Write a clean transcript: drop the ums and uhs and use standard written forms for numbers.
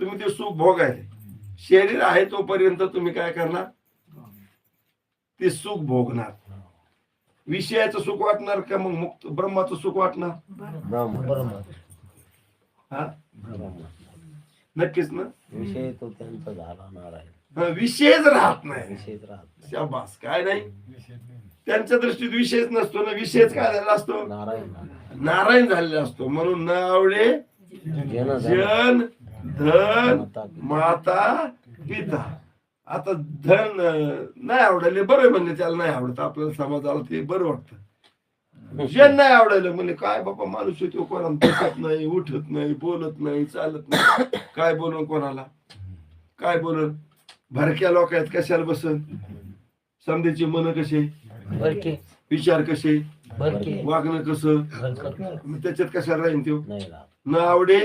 तुम्ही ते सुख भोगायले. शरीर आहे तोपर्यंत तुम्ही काय करणार, ते सुख भोगणार. विषयाचं सुख वाटणार का मग मुक्त ब्रह्माचं सुख वाटणार? हा नक्कीच ना. विषय तो त्यांचा झाला नारायण. विषयच राहत नाही. विषयच राहत शाबास, काय नाही त्यांच्या दृष्टीत विषयच नसतो ना. विषयच काय झालेला असतो, नारायण. नारायण झालेला असतो. म्हणून न आवडे जन धन माता पिता. आता धन नाही आवडायले बरं म्हणले, त्याला नाही आवडत, आपल्याला समाजाला ते बरं वाटतं. जन नाही आवडायला म्हणजे काय बाबा माणूस येतो कोणाला बसत नाही, उठत नाही, बोलत नाही, चालत नाही. काय बोलून कोणाला काय बोलून, भरक्या लोक आहेत कशाला बसन. समधीची मन कसे, विचार कसे, वागणं कसं, त्याच्यात कशाला राहीन तो. नाही राहत. न आवडे